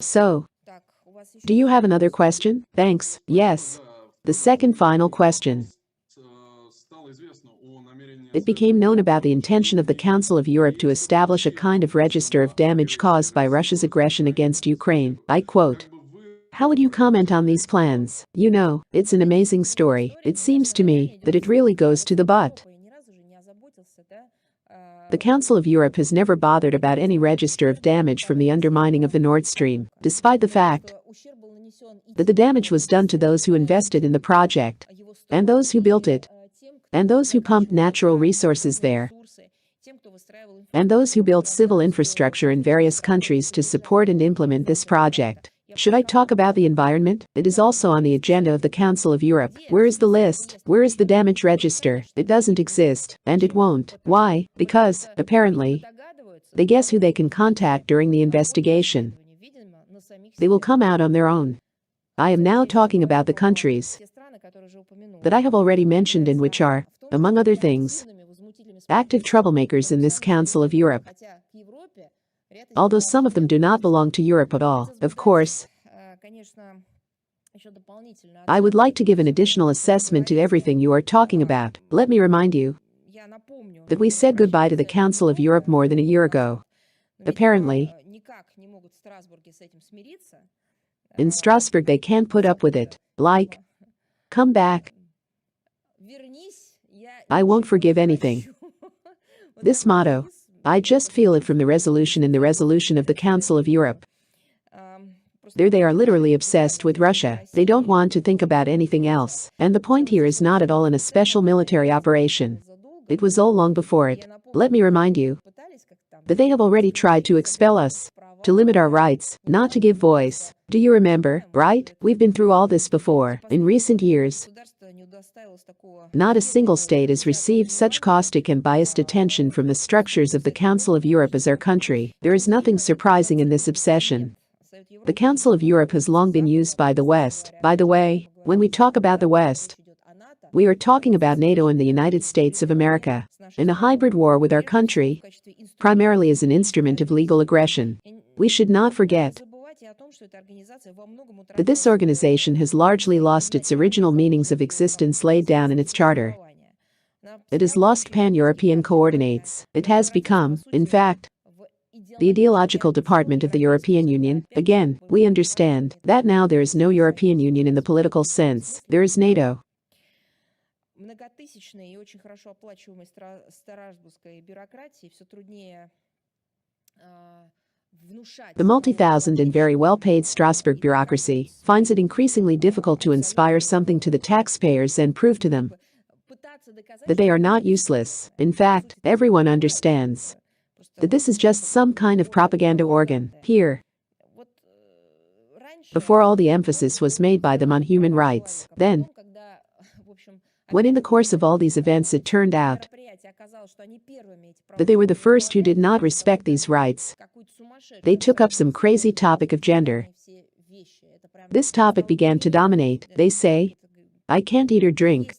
So, do you have another question? Thanks. Yes. The second final question. It became known about the intention of the Council of Europe to establish a kind of register of damage caused by Russia's aggression against Ukraine. I quote. How would you comment on these plans? You know, it's an amazing story. It seems to me that it really goes to the butt. The Council of Europe has never bothered about any register of damage from the undermining of the Nord Stream, despite the fact that the damage was done to those who invested in the project, and those who built it, and those who pumped natural resources there, and those who built civil infrastructure in various countries to support and implement this project. Should I talk about the environment? It is also on the agenda of the Council of Europe. Where is the list? Where is the damage register? It doesn't exist, and it won't. Why? Because, apparently, they guess who they can contact during the investigation. They will come out on their own. I am now talking about the countries that I have already mentioned and which are, among other things, active troublemakers in this Council of Europe. Although some of them do not belong to Europe at all, of course. I would like to give an additional assessment to everything you are talking about. Let me remind you that we said goodbye to the Council of Europe more than a year ago. Apparently, in Strasbourg they can't put up with it. Like, come back. I won't forgive anything. This motto, I just feel it from the resolution in the resolution of the Council of Europe. There they are literally obsessed with Russia. They don't want to think about anything else. And the point here is not at all in a special military operation. It was all long before it. Let me remind you that they have already tried to expel us, to limit our rights, not to give voice. Do you remember, right? We've been through all this before. In recent years, not a single state has received such caustic and biased attention from the structures of the Council of Europe as our country. There is nothing surprising in this obsession. The Council of Europe has long been used by the West. By the way, when we talk about the West, we are talking about NATO and the United States of America, in a hybrid war with our country, primarily as an instrument of legal aggression. We should not forget that this organization has largely lost its original meanings of existence laid down in its charter. It has lost pan-European coordinates. It has become, in fact, the ideological department of the European Union. Again, we understand that now there is no European Union in the political sense. There is NATO. The multi-thousand and very well-paid Strasbourg bureaucracy finds it increasingly difficult to inspire something to the taxpayers and prove to them that they are not useless. In fact, everyone understands that this is just some kind of propaganda organ. Here, before all the emphasis was made by them on human rights. Then, when in the course of all these events it turned out that they were the first who did not respect these rights, they took up some crazy topic of gender. This topic began to dominate. They say, I can't eat or drink,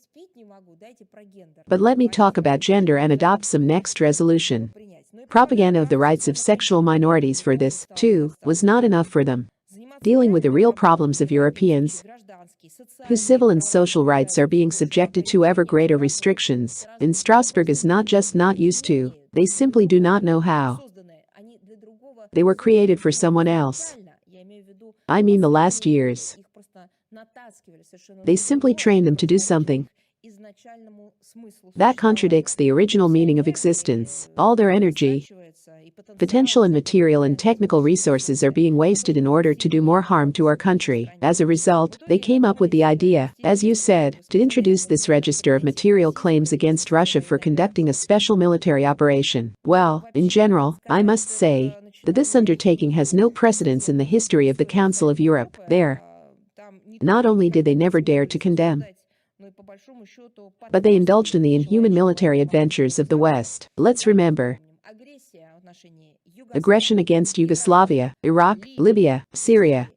but let me talk about gender and adopt some next resolution. Propaganda of the rights of sexual minorities for this, too, was not enough for them. Dealing with the real problems of Europeans, whose civil and social rights are being subjected to ever greater restrictions, in Strasbourg is not just not used to, they simply do not know how. They were created for someone else. I mean the last years. They simply trained them to do something that contradicts the original meaning of existence. All their energy, potential and material and technical resources are being wasted in order to do more harm to our country. As a result, they came up with the idea, as you said, to introduce this register of material claims against Russia for conducting a special military operation. Well, in general, I must say that this undertaking has no precedence in the history of the Council of Europe. There, not only did they never dare to condemn, but they indulged in the inhuman military adventures of the West. Let's remember, aggression against Yugoslavia, Iraq, Libya, Syria.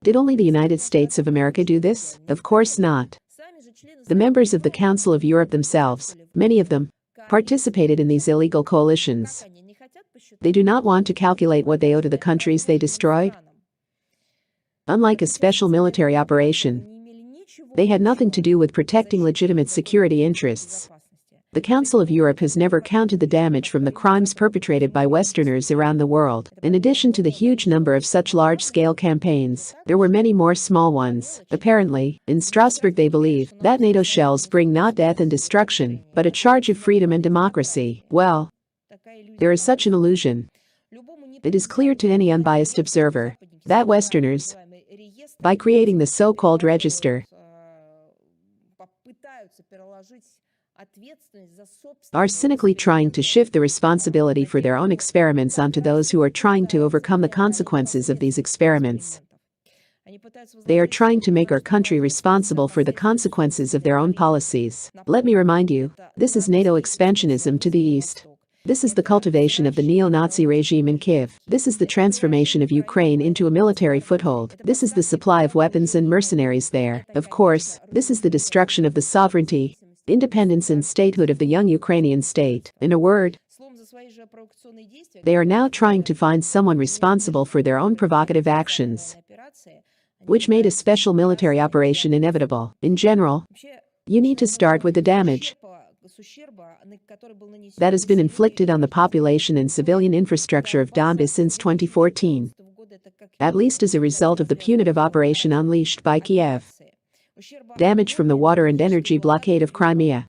Did only the United States of America do this? Of course not. The members of the Council of Europe themselves, many of them, participated in these illegal coalitions. They do not want to calculate what they owe to the countries they destroyed. Unlike a special military operation, they had nothing to do with protecting legitimate security interests. The Council of Europe has never counted the damage from the crimes perpetrated by Westerners around the world. In addition to the huge number of such large-scale campaigns, there were many more small ones. Apparently, in Strasbourg they believe that NATO shells bring not death and destruction, but a charge of freedom and democracy. Well, there is such an illusion. It is clear to any unbiased observer that Westerners, by creating the so-called register, are cynically trying to shift the responsibility for their own experiments onto those who are trying to overcome the consequences of these experiments. They are trying to make our country responsible for the consequences of their own policies. Let me remind you, this is NATO expansionism to the east. This is the cultivation of the neo-Nazi regime in Kiev. This is the transformation of Ukraine into a military foothold. This is the supply of weapons and mercenaries there. Of course, this is the destruction of the sovereignty, independence and statehood of the young Ukrainian state. In a word, they are now trying to find someone responsible for their own provocative actions, which made a special military operation inevitable. In general, you need to start with the damage that has been inflicted on the population and civilian infrastructure of Donbas since 2014, at least as a result of the punitive operation unleashed by Kiev. Damage from the water and energy blockade of Crimea,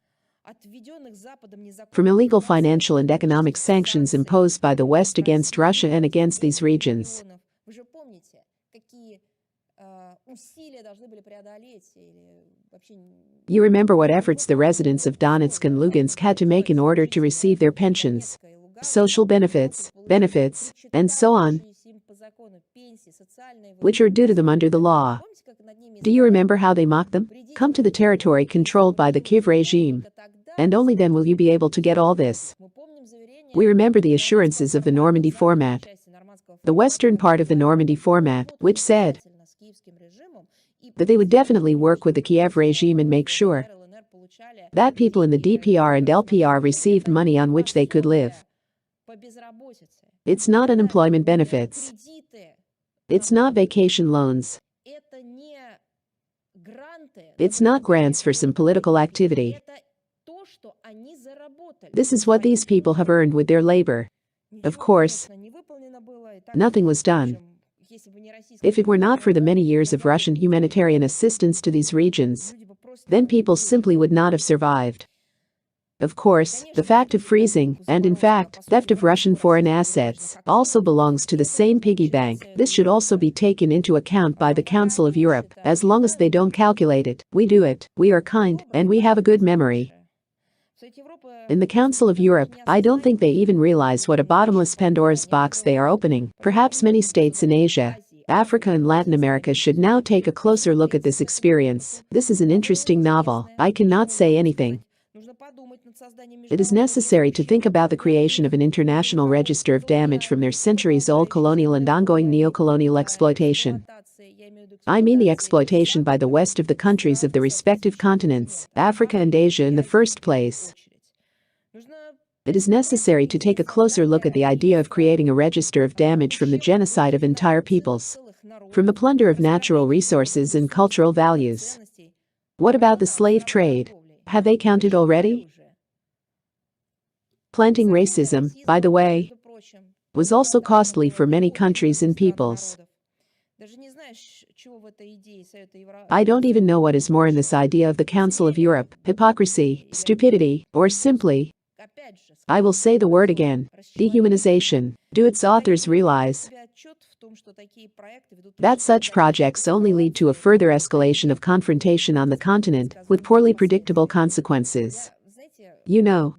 from illegal financial and economic sanctions imposed by the West against Russia and against these regions. You remember what efforts the residents of Donetsk and Lugansk had to make in order to receive their pensions, social benefits, and so on, which are due to them under the law. Do you remember how they mocked them? Come to the territory controlled by the Kiev regime, and only then will you be able to get all this. We remember the assurances of the Normandy format, the western part of the Normandy format, which said that they would definitely work with the Kiev regime and make sure that people in the DPR and LPR received money on which they could live. It's not unemployment benefits. It's not vacation loans. It's not grants for some political activity. This is what these people have earned with their labor. Of course, nothing was done. If it were not for the many years of Russian humanitarian assistance to these regions, then people simply would not have survived. Of course, the fact of freezing, and in fact, theft of Russian foreign assets, also belongs to the same piggy bank. This should also be taken into account by the Council of Europe. As long as they don't calculate it, we do it, we are kind, and we have a good memory. In the Council of Europe, I don't think they even realize what a bottomless Pandora's box they are opening. Perhaps many states in Asia, Africa and Latin America should now take a closer look at this experience. This is an interesting novel. I cannot say anything. It is necessary to think about the creation of an international register of damage from their centuries-old colonial and ongoing neo-colonial exploitation. I mean the exploitation by the West of the countries of the respective continents, Africa and Asia in the first place. It is necessary to take a closer look at the idea of creating a register of damage from the genocide of entire peoples, from the plunder of natural resources and cultural values. What about the slave trade? Have they counted already? Planting racism, by the way, was also costly for many countries and peoples. I don't even know what is more in this idea of the Council of Europe, hypocrisy, stupidity, or simply, I will say the word again, dehumanization. Do its authors realize that such projects only lead to a further escalation of confrontation on the continent, with poorly predictable consequences? You know,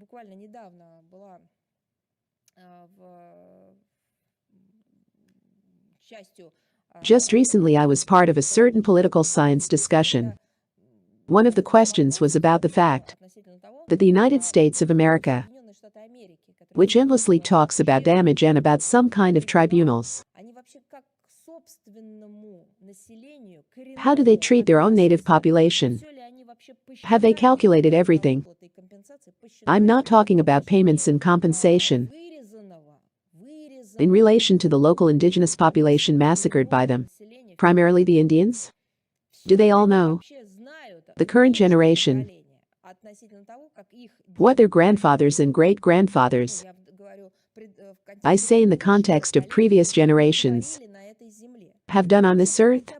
just recently I was part of a certain political science discussion. One of the questions was about the fact that the United States of America, which endlessly talks about damage and about some kind of tribunals, how do they treat their own native population? Have they calculated everything? I'm not talking about payments and compensation in relation to the local indigenous population massacred by them. Primarily the Indians? Do they all know? The current generation. What their grandfathers and great-grandfathers, I say in the context of previous generations, have done on this earth?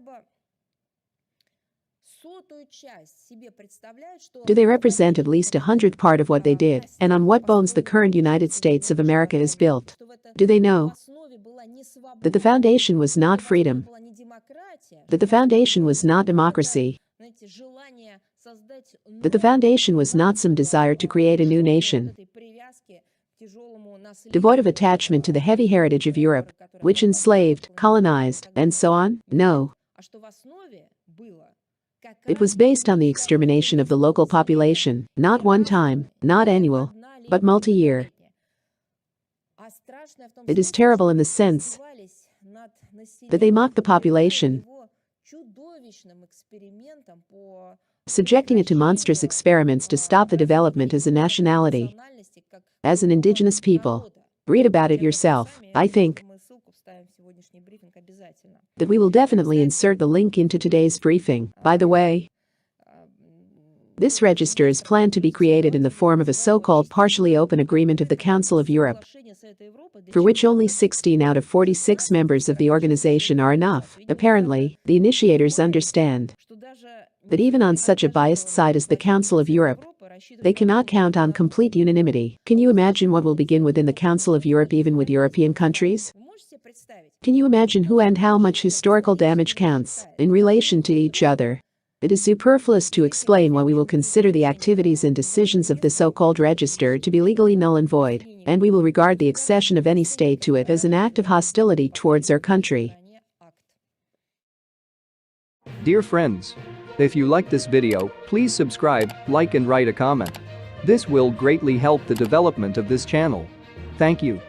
Do they represent at least 100th part of what they did, and on what bones the current United States of America is built? Do they know that the foundation was not freedom, that the foundation was not democracy, that the foundation was not some desire to create a new nation, devoid of attachment to the heavy heritage of Europe, which enslaved, colonized, and so on? No. It was based on the extermination of the local population, not one time, not annual, but multi-year. It is terrible in the sense that they mock the population, subjecting it to monstrous experiments to stop the development as a nationality, as an indigenous people. Read about it yourself. I think that we will definitely insert the link into today's briefing. By the way, this register is planned to be created in the form of a so-called partially open agreement of the Council of Europe, for which only 16 out of 46 members of the organization are enough. Apparently, the initiators understand that even on such a biased side as the Council of Europe, they cannot count on complete unanimity. Can you imagine what will begin within the Council of Europe, even with European countries? Can you imagine who and how much historical damage counts in relation to each other? It is superfluous to explain why we will consider the activities and decisions of the so-called register to be legally null and void, and we will regard the accession of any state to it as an act of hostility towards our country. Dear friends, if you like this video, please subscribe, like and write a comment. This will greatly help the development of this channel. Thank you.